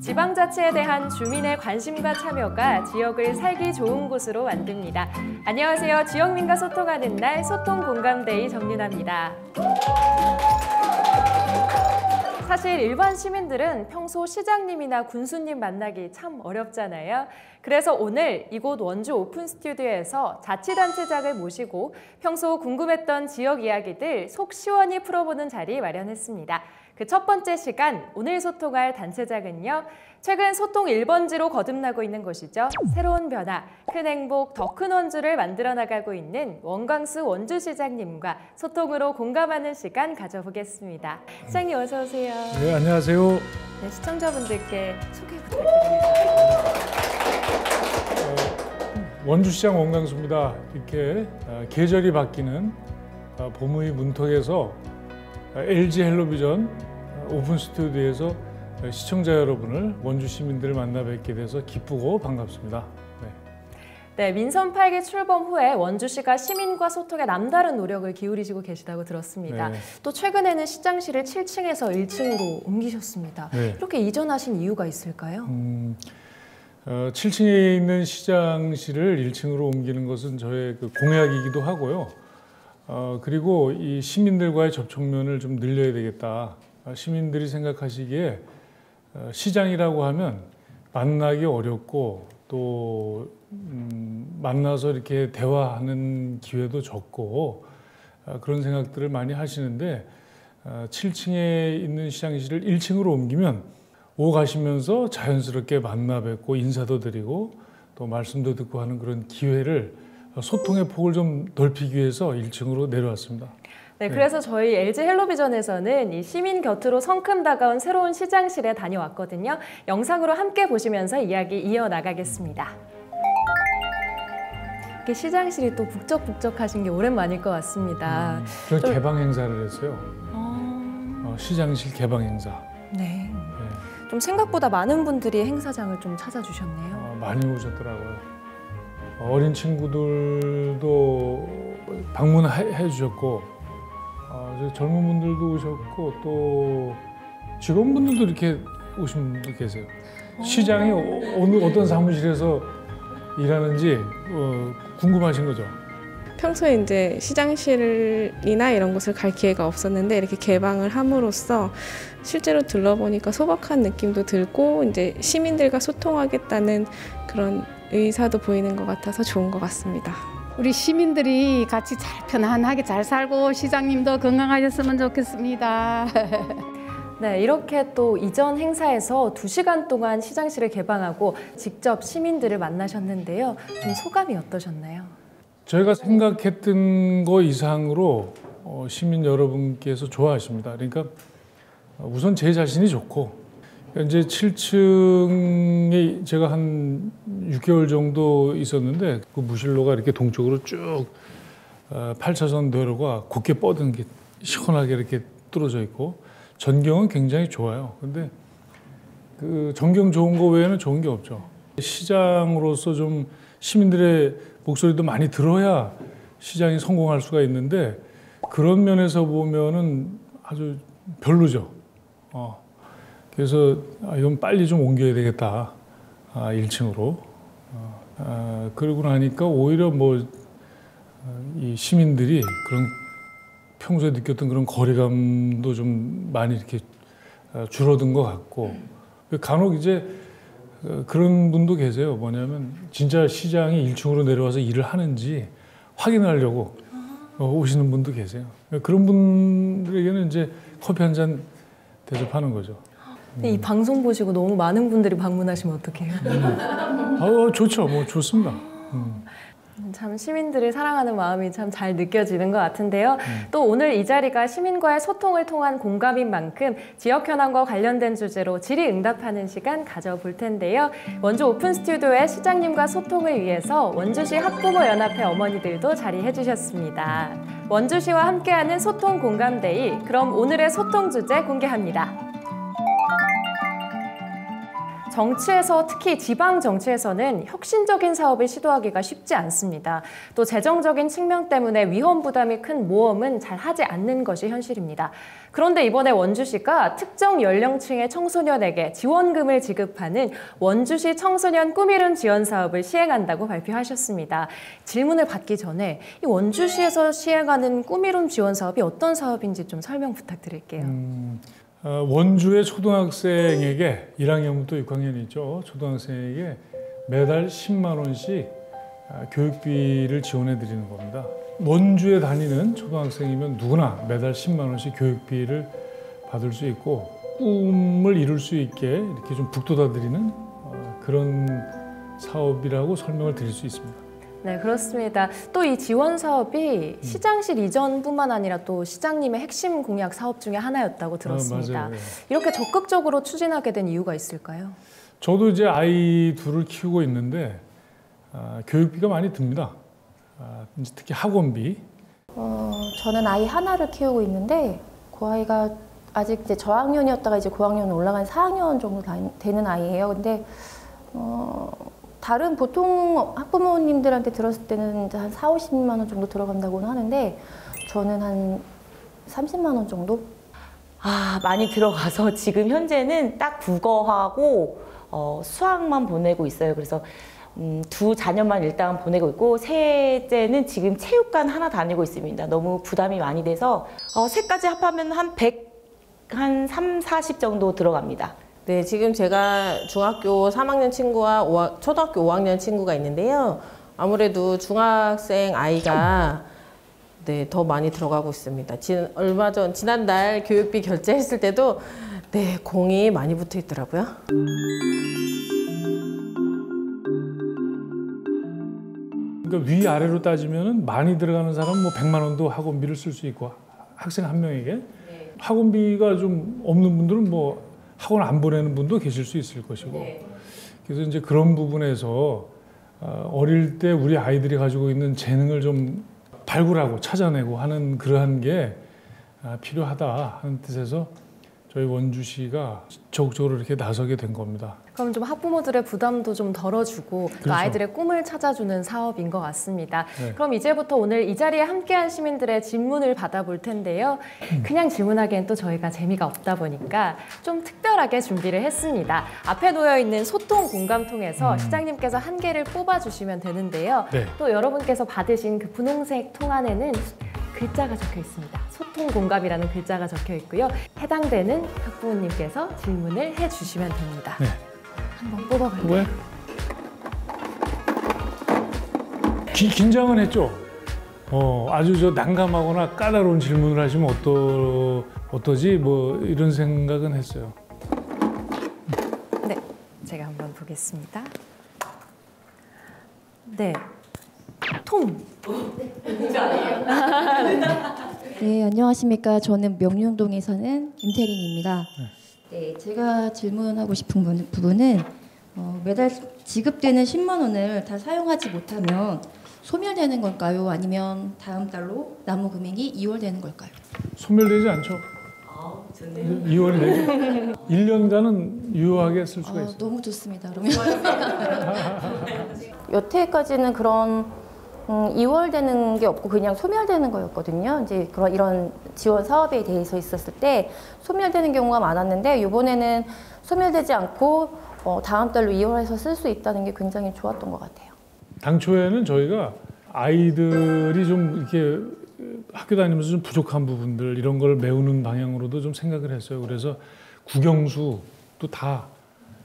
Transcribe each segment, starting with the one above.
지방자치에 대한 주민의 관심과 참여가 지역을 살기 좋은 곳으로 만듭니다. 안녕하세요. 지역민과 소통하는 날 소통공감데이 정윤아입니다. 사실 일반 시민들은 평소 시장님이나 군수님 만나기 참 어렵잖아요. 그래서 오늘 이곳 원주 오픈 스튜디오에서 자치단체장을 모시고 평소 궁금했던 지역 이야기들 속 시원히 풀어보는 자리 마련했습니다. 그 첫 번째 시간, 오늘 소통할 단체장은요. 최근 소통 1번지로 거듭나고 있는 곳이죠. 새로운 변화, 큰 행복, 더 큰 원주를 만들어 나가고 있는 원광수 원주시장님과 소통으로 공감하는 시간 가져보겠습니다. 시장님 어서 오세요. 네, 안녕하세요. 네, 시청자분들께 소개 부탁드립니다. 원주시장 원광수입니다. 이렇게 계절이 바뀌는 봄의 문턱에서 LG 헬로비전 오픈 스튜디오에서 시청자 여러분을 원주 시민들을 만나 뵙게 돼서 기쁘고 반갑습니다. 네, 민선 8기 출범 후에 원주시가 시민과 소통에 남다른 노력을 기울이시고 계시다고 들었습니다. 네. 또 최근에는 시장실을 7층에서 1층으로 옮기셨습니다. 네. 이렇게 이전하신 이유가 있을까요? 7층에 있는 시장실을 1층으로 옮기는 것은 저의 그 공약이기도 하고요. 그리고 이 시민들과의 접촉면을 좀 늘려야 되겠다. 시민들이 생각하시기에 시장이라고 하면 만나기 어렵고 또 만나서 이렇게 대화하는 기회도 적고 그런 생각들을 많이 하시는데 7층에 있는 시장실을 1층으로 옮기면 오가시면서 자연스럽게 만나 뵙고 인사도 드리고 또 말씀도 듣고 하는 그런 기회를 소통의 폭을 좀 넓히기 위해서 1층으로 내려왔습니다. 네, 그래서 저희 LG 헬로비전에서는 이 시민 곁으로 성큼 다가온 새로운 시장실에 다녀왔거든요. 영상으로 함께 보시면서 이야기 이어나가겠습니다. 이렇게 시장실이 또 북적북적하신 게 오랜만일 것 같습니다. 저 개방 행사를 했어요. 시장실 개방 행사. 네. 좀 생각보다 많은 분들이 행사장을 좀 찾아주셨네요. 많이 오셨더라고요. 어린 친구들도 방문해 주셨고 젊은 분들도 오셨고 또 직원분들도 이렇게 오신 분도 계세요. 시장이 오늘 어떤 사무실에서 일하는지 궁금하신 거죠? 평소에 이제 시장실이나 이런 곳을 갈 기회가 없었는데 이렇게 개방을 함으로써 실제로 둘러보니까 소박한 느낌도 들고 이제 시민들과 소통하겠다는 그런 의사도 보이는 것 같아서 좋은 것 같습니다. 우리 시민들이 같이 잘 편안하게 잘 살고 시장님도 건강하셨으면 좋겠습니다. 네, 이렇게 또 이전 행사에서 2시간 동안 시장실을 개방하고 직접 시민들을 만나셨는데요. 좀 소감이 어떠셨나요? 저희가 생각했던 거 이상으로 시민 여러분께서 좋아하십니다. 그러니까 우선 제 자신이 좋고 현재 7층에 제가 한 6개월 정도 있었는데 그 무실로가 이렇게 동쪽으로 쭉 8차선 도로가 곧게 뻗은 게 시원하게 이렇게 뚫어져 있고 전경은 굉장히 좋아요. 근데 그 전경 좋은 거 외에는 좋은 게 없죠. 시장으로서 좀 시민들의 목소리도 많이 들어야 시장이 성공할 수가 있는데 그런 면에서 보면은 아주 별로죠. 그래서 이건 빨리 좀 옮겨야 되겠다. 1층으로. 그러고 나니까 오히려 이 시민들이 그런 평소에 느꼈던 그런 거리감도 좀 많이 이렇게 줄어든 것 같고 간혹 이제 그런 분도 계세요. 뭐냐면 진짜 시장이 1층으로 내려와서 일을 하는지 확인하려고 오시는 분도 계세요. 그런 분들에게는 이제 커피 한 잔 대접하는 거죠. 이 방송 보시고 너무 많은 분들이 방문하시면 어떡해요? 좋죠. 좋습니다. 참 시민들을 사랑하는 마음이 참 잘 느껴지는 것 같은데요. 또 오늘 이 자리가 시민과의 소통을 통한 공감인 만큼 지역 현안과 관련된 주제로 질의응답하는 시간 가져볼 텐데요. 원주 오픈 스튜디오의 시장님과 소통을 위해서 원주시 학부모연합회 어머니들도 자리해 주셨습니다. 원주시와 함께하는 소통 공감데이, 그럼 오늘의 소통 주제 공개합니다. 정치에서 특히 지방 정치에서는 혁신적인 사업을 시도하기가 쉽지 않습니다. 또 재정적인 측면 때문에 위험 부담이 큰 모험은 잘 하지 않는 것이 현실입니다. 그런데 이번에 원주시가 특정 연령층의 청소년에게 지원금을 지급하는 원주시 청소년 꿈이룬 지원 사업을 시행한다고 발표하셨습니다. 질문을 받기 전에 이 원주시에서 시행하는 꿈이룬 지원 사업이 어떤 사업인지 좀 설명 부탁드릴게요. 원주의 초등학생에게 1학년부터 6학년이죠. 초등학생에게 매달 10만 원씩 교육비를 지원해 드리는 겁니다. 원주에 다니는 초등학생이면 누구나 매달 10만 원씩 교육비를 받을 수 있고 꿈을 이룰 수 있게 이렇게 좀 북돋아 드리는 그런 사업이라고 설명을 드릴 수 있습니다. 네, 그렇습니다. 또 이 지원 사업이 시장실 이전뿐만 아니라 또 시장님의 핵심 공약 사업 중에 하나였다고 들었습니다. 맞아요. 네. 이렇게 적극적으로 추진하게 된 이유가 있을까요? 저도 이제 아이 둘을 키우고 있는데 교육비가 많이 듭니다. 이제 특히 학원비. 저는 아이 하나를 키우고 있는데 그 아이가 아직 이제 저학년이었다가 이제 고학년 올라간 4학년 정도 되는 아이예요. 근데 다른 보통 학부모님들한테 들었을 때는 한 4, 50만 원 정도 들어간다고는 하는데 저는 한 30만 원 정도? 많이 들어가서 지금 현재는 딱 국어하고 수학만 보내고 있어요. 그래서 두 자녀만 일단 보내고 있고 셋째는 지금 체육관 하나 다니고 있습니다. 너무 부담이 많이 돼서 셋까지 합하면 한 100, 한 3, 40 정도 들어갑니다. 네, 지금 제가 중학교 3학년 친구와 초등학교 5학년 친구가 있는데요. 아무래도 중학생 아이가 네, 더 많이 들어가고 있습니다. 지난달 교육비 결제했을 때도 네, 공이 많이 붙어 있더라고요. 그러니까 위아래로 따지면 많이 들어가는 사람은 뭐 100만 원도 학원비를 쓸 수 있고 학생 한 명에게 학원비가 좀 없는 분들은 뭐 학원 안 보내는 분도 계실 수 있을 것이고 그래서 이제 그런 부분에서 어릴 때 우리 아이들이 가지고 있는 재능을 좀 발굴하고 찾아내고 하는 그러한 게 필요하다 하는 뜻에서 저희 원주시가 적극적으로 이렇게 나서게 된 겁니다. 그럼 좀 학부모들의 부담도 좀 덜어주고 또 그렇죠. 아이들의 꿈을 찾아주는 사업인 것 같습니다. 네. 그럼 이제부터 오늘 이 자리에 함께한 시민들의 질문을 받아볼 텐데요. 그냥 질문하기엔 또 저희가 재미가 없다 보니까 좀 특별하게 준비를 했습니다. 앞에 놓여있는 소통 공감통에서 시장님께서 한 개를 뽑아주시면 되는데요. 네. 또 여러분께서 받으신 그 분홍색 통 안에는 글자가 적혀 있습니다. 소통 공감이라는 글자가 적혀 있고요. 해당되는 학부모님께서 질문을 해주시면 됩니다. 네. 한번 뽑아볼게요. 왜? 긴장은 했죠. 아주 저 난감하거나 까다로운 질문을 하시면 어떠지? 뭐 이런 생각은 했어요. 네, 제가 한번 보겠습니다. 네, 통. 네, 안녕하십니까. 저는 명륜동에 사는 김태린입니다. 네, 제가 질문하고 싶은 부분은 매달 지급되는 10만 원을 다 사용하지 못하면 소멸되는 걸까요? 아니면 다음 달로 남은 금액이 이월되는 걸까요? 소멸되지 않죠. 이월이 되죠. 1년간은 유효하게 쓸 수가 있어요. 너무 좋습니다. 그러면 여태까지는 그런 이월되는 게 없고 그냥 소멸되는 거였거든요. 이제 이런 지원 사업에 대해서 있었을 때 소멸되는 경우가 많았는데 이번에는 소멸되지 않고 다음 달로 이월해서 쓸 수 있다는 게 굉장히 좋았던 것 같아요. 당초에는 저희가 아이들이 좀 이렇게 학교 다니면서 좀 부족한 부분들 이런 걸 메우는 방향으로도 좀 생각을 했어요. 그래서 국영수 또 다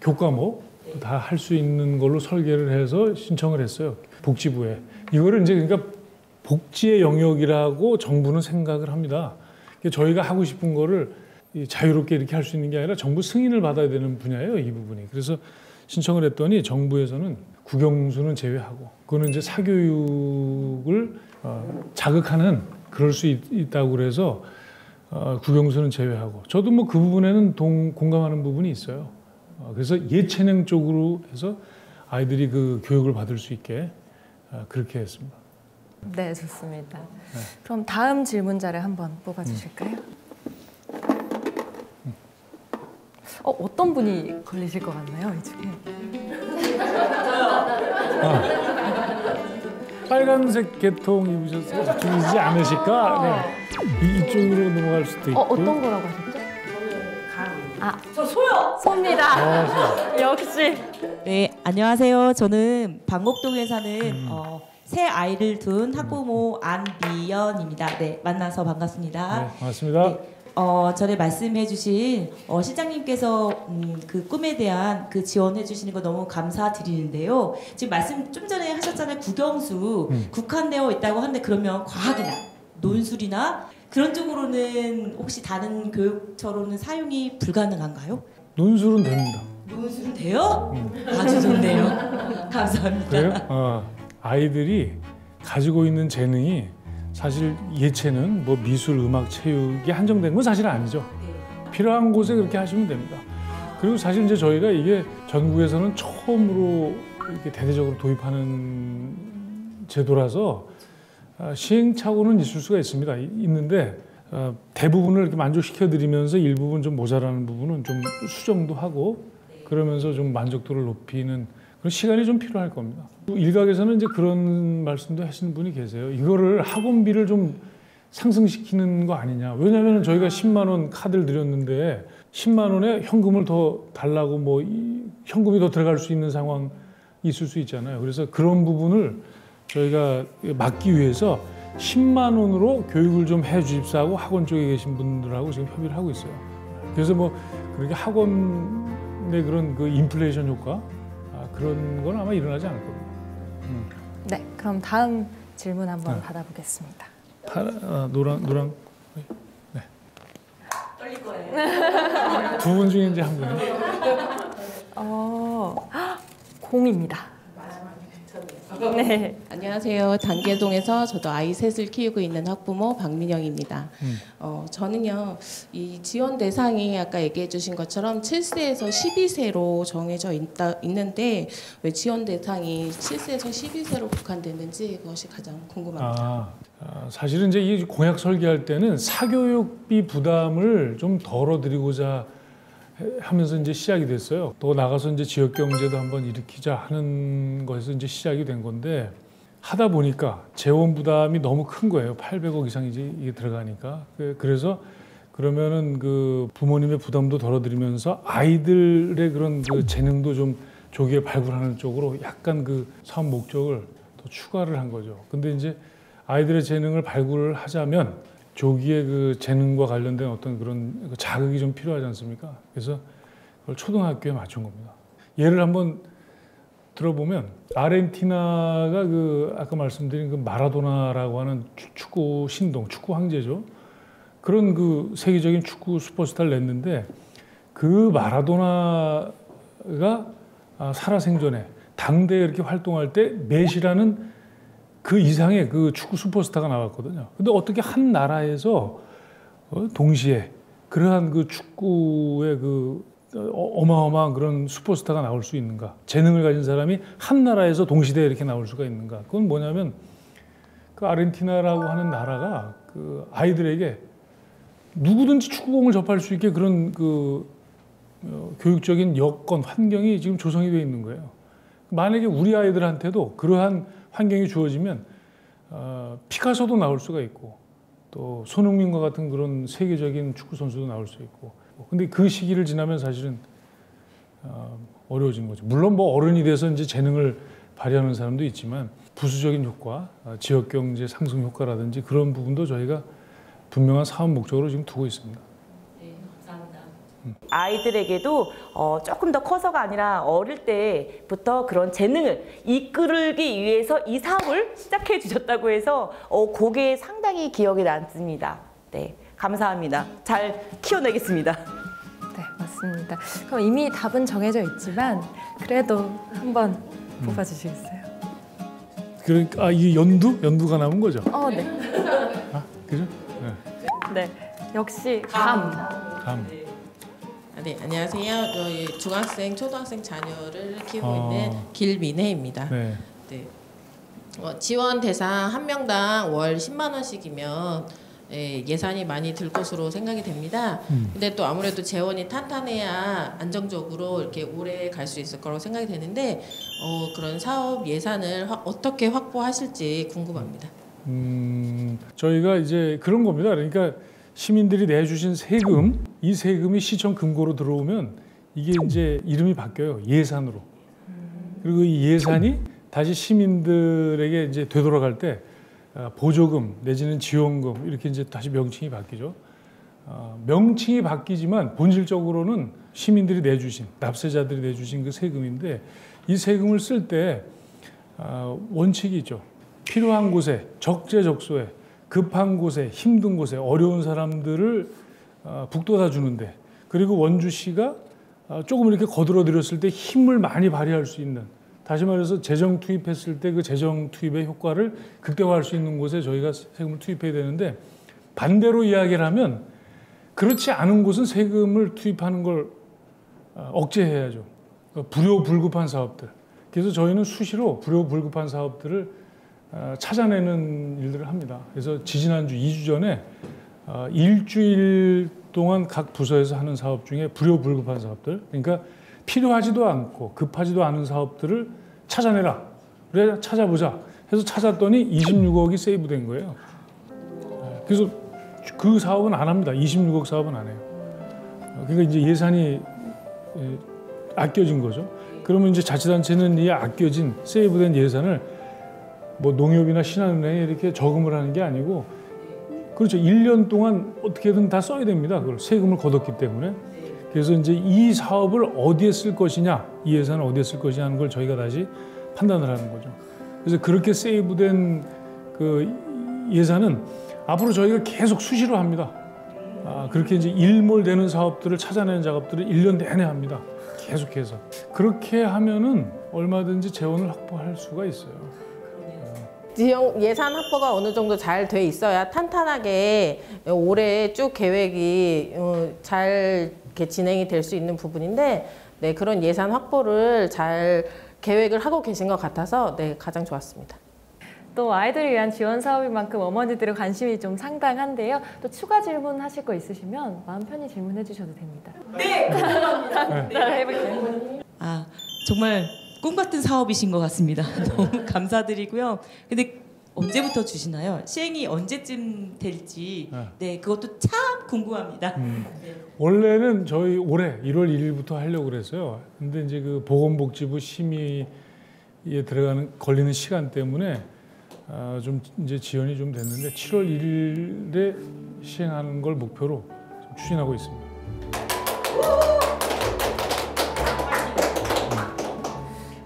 교과목 다 할 수 있는 걸로 설계를 해서 신청을 했어요. 복지부에. 이거를 이제 그러니까 복지의 영역이라고 정부는 생각을 합니다. 저희가 하고 싶은 거를 자유롭게 이렇게 할 수 있는 게 아니라 정부 승인을 받아야 되는 분야예요, 이 부분이. 그래서 신청을 했더니 정부에서는 국영수는 제외하고 그거는 이제 사교육을 자극하는 그럴 수 있다고 그래서 국영수는 제외하고 저도 뭐 그 부분에는 공감하는 부분이 있어요. 그래서 예체능 쪽으로 해서 아이들이 그 교육을 받을 수 있게 그렇게 했습니다. 네, 좋습니다. 그럼 다음 질문자를 한번 뽑아주실까요? 어떤 분이 걸리실 것 같나요, 이 중에? 빨간색 계통 입으셔서 저쪽이지 않으실까? 네. 이쪽으로 넘어갈 수도 있고. 어떤 거라고 하셨죠? 저 소요. 소입니다. 역시. 네, 안녕하세요. 저는 방곡동에 사는 새 아이를 둔 학부모 안미연입니다. 네, 만나서 반갑습니다. 네, 반갑습니다. 네, 전에 말씀해주신 실장님께서 그 꿈에 대한 그 지원해주시는 거 너무 감사드리는데요. 지금 말씀 좀 전에 하셨잖아요. 국영수 국한되어 있다고 하는데 그러면 과학이나 논술이나 그런 쪽으로는 혹시 다른 교육처로는 사용이 불가능한가요? 논술은 됩니다. 논술은 돼요? 아주 좋네요. 감사합니다. 그래요? 아이들이 가지고 있는 재능이 사실 예체능, 뭐 미술, 음악, 체육이 한정된 건 사실 아니죠. 필요한 곳에 그렇게 하시면 됩니다. 그리고 사실 이제 저희가 이게 전국에서는 처음으로 이렇게 대대적으로 도입하는 제도라서 시행착오는 있을 수가 있습니다. 있는데 대부분을 이렇게 만족시켜드리면서 일부분 좀 모자라는 부분은 좀 수정도 하고 그러면서 좀 만족도를 높이는 그런 시간이 좀 필요할 겁니다. 일각에서는 이제 그런 말씀도 하시는 분이 계세요. 이거를 학원비를 좀 상승시키는 거 아니냐. 왜냐하면 저희가 10만 원 카드를 드렸는데 10만 원에 현금을 더 달라고 뭐 현금이 더 들어갈 수 있는 상황이 있을 수 있잖아요. 그래서 그런 부분을 저희가 막기 위해서 10만 원으로 교육을 좀 해주십사하고 학원 쪽에 계신 분들하고 지금 협의를 하고 있어요. 그래서 뭐 그렇게 학원의 그런 그 인플레이션 효과 그런 건 아마 일어나지 않을 겁니다. 네, 그럼 다음 질문 한번 받아보겠습니다. 노랑. 네. 떨릴 거예요. 두 분 중에 이제 한 분이. 공입니다. 네. 안녕하세요. 단계동에서 저도 아이 셋을 키우고 있는 학부모 박민영입니다. 저는요, 이 지원 대상이 아까 얘기해 주신 것처럼 7세에서 12세로 정해져 있는데 왜 지원 대상이 7세에서 12세로 국한됐는지 그것이 가장 궁금합니다. 사실은 이제 이 공약 설계할 때는 사교육비 부담을 좀 덜어드리고자 하면서 이제 시작이 됐어요. 또 나가서 이제 지역 경제도 한번 일으키자 하는 것에서 이제 시작이 된 건데 하다 보니까 재원 부담이 너무 큰 거예요. 800억 이상이 이게 들어가니까. 그래서 그러면은 그 부모님의 부담도 덜어드리면서 아이들의 그런 그 재능도 좀 조기에 발굴하는 쪽으로 약간 그 사업 목적을 더 추가를 한 거죠. 근데 이제 아이들의 재능을 발굴을 하자면 조기에 그 재능과 관련된 어떤 그런 자극이 좀 필요하지 않습니까? 그래서 그걸 초등학교에 맞춘 겁니다. 예를 한번 들어보면 아르헨티나가 그 아까 말씀드린 그 마라도나라고 하는 축구 신동, 축구 황제죠. 그런 그 세계적인 축구 슈퍼스타를 냈는데 그 마라도나가 살아생전에 당대에 이렇게 활동할 때 메시라는 그 이상의 그 축구 슈퍼스타가 나왔거든요. 근데 어떻게 한 나라에서 동시에 그러한 그 축구의 그 어마어마한 그런 슈퍼스타가 나올 수 있는가? 재능을 가진 사람이 한 나라에서 동시대에 이렇게 나올 수가 있는가? 그건 뭐냐면 그 아르헨티나라고 하는 나라가 그 아이들에게 누구든지 축구공을 접할 수 있게 그런 그 교육적인 여건, 환경이 지금 조성이 되어 있는 거예요. 만약에 우리 아이들한테도 그러한 환경이 주어지면 피카소도 나올 수가 있고 또 손흥민과 같은 그런 세계적인 축구 선수도 나올 수 있고 근데 그 시기를 지나면 사실은 어려워지는 거죠. 물론 뭐 어른이 돼서 이제 재능을 발휘하는 사람도 있지만 부수적인 효과, 지역 경제 상승 효과라든지 그런 부분도 저희가 분명한 사업 목적으로 지금 두고 있습니다. 네, 감사합니다. 아이들에게도 조금 더 커서가 아니라 어릴 때부터 그런 재능을 이끌기 위해서 이 사업을 시작해 주셨다고 해서 그게 상당히 기억에 남습니다. 네, 감사합니다. 잘 키워내겠습니다. 네, 맞습니다. 그럼 이미 답은 정해져 있지만 그래도 한번 뽑아주시겠어요? 그러니까 이게 연두가 남은 거죠? 네. 그죠? 네, 역시 감. 네, 안녕하세요. 저희 중학생, 초등학생 자녀를 키우고 있는 길민혜입니다. 네. 지원 대상 한 명당 월 10만 원씩이면 예산이 많이 들 것으로 생각이 됩니다. 근데 또 아무래도 재원이 탄탄해야 안정적으로 이렇게 오래 갈 수 있을 거라고 생각이 되는데 그런 사업 예산을 어떻게 확보하실지 궁금합니다. 저희가 이제 그런 겁니다. 그러니까 시민들이 내주신 세금, 이 세금이 시청 금고로 들어오면 이게 이제 이름이 바뀌어요. 예산으로. 그리고 이 예산이 다시 시민들에게 이제 되돌아갈 때 보조금 내지는 지원금 이렇게 이제 다시 명칭이 바뀌죠. 명칭이 바뀌지만 본질적으로는 시민들이 내주신, 납세자들이 내주신 그 세금인데 이 세금을 쓸 때 원칙이 있죠. 필요한 곳에, 적재적소에, 급한 곳에, 힘든 곳에, 어려운 사람들을 북돋아 주는데, 그리고 원주시가 조금 이렇게 거들어들였을 때 힘을 많이 발휘할 수 있는, 다시 말해서 재정 투입했을 때 그 재정 투입의 효과를 극대화할 수 있는 곳에 저희가 세금을 투입해야 되는데, 반대로 이야기를 하면 그렇지 않은 곳은 세금을 투입하는 걸 억제해야죠. 불효불급한 사업들. 그래서 저희는 수시로 불효불급한 사업들을 찾아내는 일들을 합니다. 그래서 지지난주 2주 전에 일주일 동안 각 부서에서 하는 사업 중에 불효불급한 사업들, 그러니까 필요하지도 않고 급하지도 않은 사업들을 찾아내라. 그래 찾아보자 해서 찾았더니 26억이 세이브된 거예요. 그래서 그 사업은 안 합니다. 26억 사업은 안 해요. 그러니까 이제 예산이 아껴진 거죠. 그러면 이제 자치단체는 이 아껴진 세이브된 예산을 뭐 농협이나 신한은행에 이렇게 저금을 하는 게 아니고, 그렇죠. 1년 동안 어떻게든 다 써야 됩니다. 그걸 세금을 걷었기 때문에. 그래서 이제 이 사업을 어디에 쓸 것이냐, 이 예산을 어디에 쓸 것이냐 하는 걸 저희가 다시 판단을 하는 거죠. 그래서 그렇게 세이브된 그 예산은 앞으로 저희가 계속 수시로 합니다. 그렇게 이제 일몰되는 사업들을 찾아내는 작업들을 1년 내내 합니다. 계속해서. 그렇게 하면은 얼마든지 재원을 확보할 수가 있어요. 지역 예산 확보가 어느 정도 잘 돼 있어야 탄탄하게 올해 쭉 계획이 잘 이렇게 진행이 될 수 있는 부분인데, 네, 그런 예산 확보를 잘 계획을 하고 계신 것 같아서 네, 가장 좋았습니다. 또 아이들을 위한 지원 사업인 만큼 어머니들의 관심이 좀 상당한데요. 또 추가 질문하실 거 있으시면 마음 편히 질문해 주셔도 됩니다. 네! 네, 해볼게요. 정말 꿈 같은 사업이신 것 같습니다. 너무 감사드리고요. 근데 언제부터 주시나요? 시행이 언제쯤 될지 네, 그것도 참 궁금합니다. 원래는 저희 올해 1월 1일부터 하려고 그랬어요. 근데 이제 그 보건복지부 심의에 걸리는 시간 때문에 좀 이제 지연이 좀 됐는데 7월 1일에 시행하는 걸 목표로 추진하고 있습니다.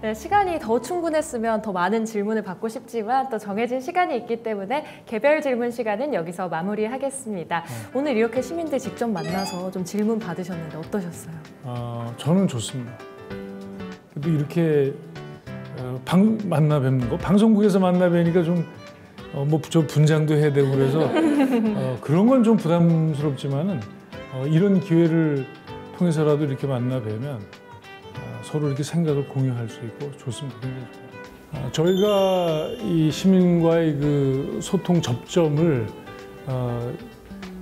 네, 시간이 더 충분했으면 더 많은 질문을 받고 싶지만 또 정해진 시간이 있기 때문에 개별 질문 시간은 여기서 마무리하겠습니다. 오늘 이렇게 시민들 직접 만나서 좀 질문 받으셨는데 어떠셨어요? 저는 좋습니다. 그래도 이렇게 만나 뵙는 거, 방송국에서 만나 뵈니까 좀 뭐 저 분장도 해야 되고 그래서 그런 건 좀 부담스럽지만은 이런 기회를 통해서라도 이렇게 만나 뵈면 서로 이렇게 생각을 공유할 수 있고 좋습니다. 굉장히 좋아요. 저희가 이 시민과의 그 소통 접점을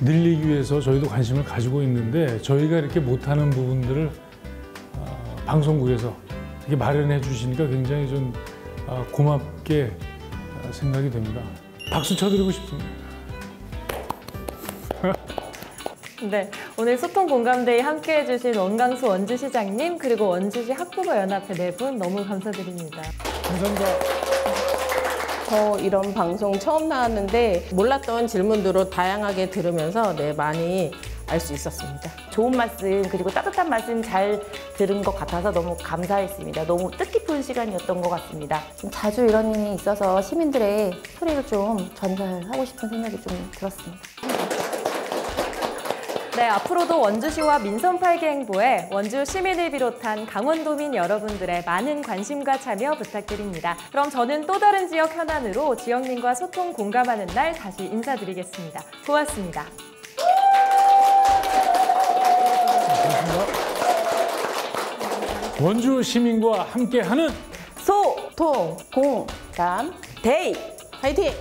늘리기 위해서 저희도 관심을 가지고 있는데, 저희가 이렇게 못하는 부분들을 방송국에서 이렇게 마련해 주시니까 굉장히 좀 고맙게 생각이 됩니다. 박수 쳐드리고 싶습니다. 네, 오늘 소통 공감대에 함께해 주신 원강수 원주시장님 그리고 원주시 학부모연합회 네 분 너무 감사드립니다. 감사합니다. 저 이런 방송 처음 나왔는데 몰랐던 질문들을 다양하게 들으면서 네, 많이 알 수 있었습니다. 좋은 말씀 그리고 따뜻한 말씀 잘 들은 것 같아서 너무 감사했습니다. 너무 뜻깊은 시간이었던 것 같습니다. 좀 자주 이런 일이 있어서 시민들의 소리를 좀 전달하고 싶은 생각이 좀 들었습니다. 네, 앞으로도 원주시와 민선 8개 행보에 원주 시민을 비롯한 강원도민 여러분들의 많은 관심과 참여 부탁드립니다. 그럼 저는 또 다른 지역 현안으로 지역민과 소통 공감하는 날 다시 인사드리겠습니다. 고맙습니다. 원주 시민과 함께하는 소통 공감 데이 화이팅!